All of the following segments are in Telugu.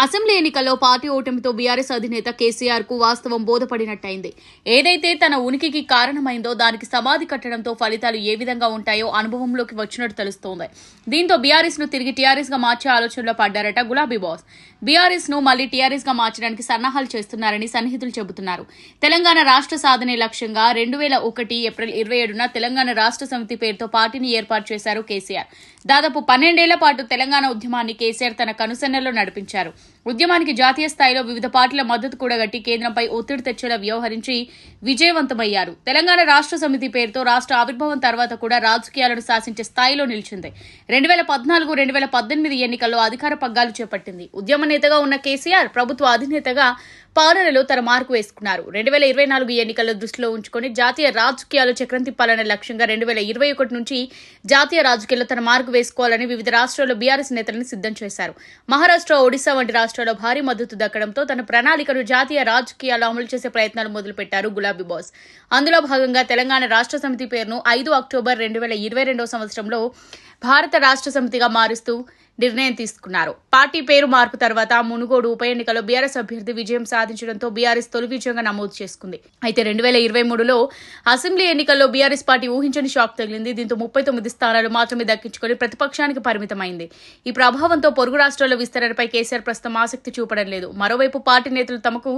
అసెంబ్లీ ఎన్నికల్లో పార్టీ ఓటమితో బీఆర్ఎస్ అధినేత కేసీఆర్ కు వాస్తవం బోధపడినట్టయింది. ఏదైతే తన ఉనికికి కారణమైందో దానికి సమాధి కట్టడంతో ఫలితాలు ఏ విధంగా ఉంటాయో అనుభవంలోకి వచ్చినట్టు తెలుస్తోంది. దీంతో బీఆర్ఎస్ ను తిరిగి టీఆర్ఎస్ గా మార్చే ఆలోచనలో పడ్డారట గులాబీ బాస్. బీఆర్ఎస్ ను మళ్లీ టీఆర్ఎస్ గా మార్చడానికి సన్నాహాలు చేస్తున్నారని సన్నిహితులు చెబుతున్నారు. తెలంగాణ రాష్ట్ర సాధనే లక్ష్యంగా 2001 ఏప్రిల్ 27న తెలంగాణ రాష్ట్ర సమితి పేరుతో పార్టీని ఏర్పాటు చేశారు కేసీఆర్. దాదాపు 12 ఏళ్ల పాటు తెలంగాణ ఉద్యమాన్ని కేసీఆర్ తన కనుసన్నల్లో నడిపించారు. ఉద్యమానికి జాతీయ స్థాయిలో వివిధ పార్టీల మద్దతు కూడగట్టి కేంద్రంపై ఒత్తిడి తెచ్చేలా వ్యవహరించి విజయవంతమయ్యారు. తెలంగాణ రాష్ట్ర సమితి పేరుతో రాష్ట్ర ఆవిర్భావం తర్వాత కూడా రాజకీయాలను శాసించే స్థాయిలో నిలిచింది. 2014-2018 ఎన్నికల్లో అధికార పగ్గాలు చేపట్టింది. ఉద్యమ నేతగా ఉన్న కేసీఆర్ ప్రభుత్వ అధినేతగా పాలనలో తన మార్కు వేసుకున్నారు. 2024 ఎన్నికల్లో దృష్టిలో ఉంచుకుని జాతీయ రాజకీయాలు చక్రం తిప్పాలనే లక్ష్యంగా 2021 నుంచి జాతీయ రాజకీయాల్లో తన మార్కు వేసుకోవాలని వివిధ రాష్ట్రాల్లో బీఆర్ఎస్ నేతలను సిద్దం చేశారు. మహారాష్ట్ర, ఒడిశా వంటి రాష్ట్రాల్లో భారీ మద్దతు దక్కడంతో తన ప్రణాళికను జాతీయ రాజకీయాల్లో అమలు చేసే ప్రయత్నాలు మొదలుపెట్టారు గులాబీ బాస్. అందులో భాగంగా తెలంగాణ రాష్ట్ర సమితి పేరును 5 అక్టోబర్ 2022 సంవత్సరంలో భారత రాష్ట్ర సమితిగా మారుస్తూ నిర్ణయం తీసుకున్నారు. పార్టీ పేరు మార్పు తర్వాత మునుగోడు ఉప ఎన్నికలో బీఆర్ఎస్ అభ్యర్థి విజయం సాధించడంతో బీఆర్ఎస్ తొలి విజయంగా నమోదు చేసుకుంది. అయితే 2023లో అసెంబ్లీ ఎన్నికల్లో బీఆర్ఎస్ పార్టీ ఊహించని షాక్ తగిలింది. దీంతో 39 స్థానాలు మాత్రమే దక్కించుకుని ప్రతిపక్షానికి పరిమితమైంది. ఈ ప్రభావంతో పొరుగు రాష్ట్రాల్లో విస్తరణపై కేసీఆర్ ప్రస్తుతం ఆసక్తి చూపడం లేదు. మరోవైపు పార్టీ నేతలు తమకు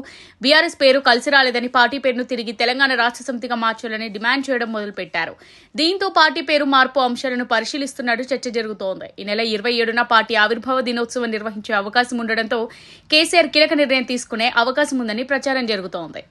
బీఆర్ఎస్ పేరు కలిసి రాలేదని పార్టీ పేరును తిరిగి తెలంగాణ రాష్ట్ర సమితిగా మార్చాలని డిమాండ్ చేయడం మొదలుపెట్టారు. దీంతో పార్టీ పేరు మార్పు అంశాలను పరిశీలిస్తున్నట్టు చర్చ జరుగుతోంది. ఈ నెల 27న పార్టీ ఆవిర్భావ దినోత్సవం నిర్వహించే అవకాశం ఉండడంతో కేసీఆర్ కీలక నిర్ణయం తీసుకునే అవకాశం ఉందని ప్రచారం జరుగుతోంది.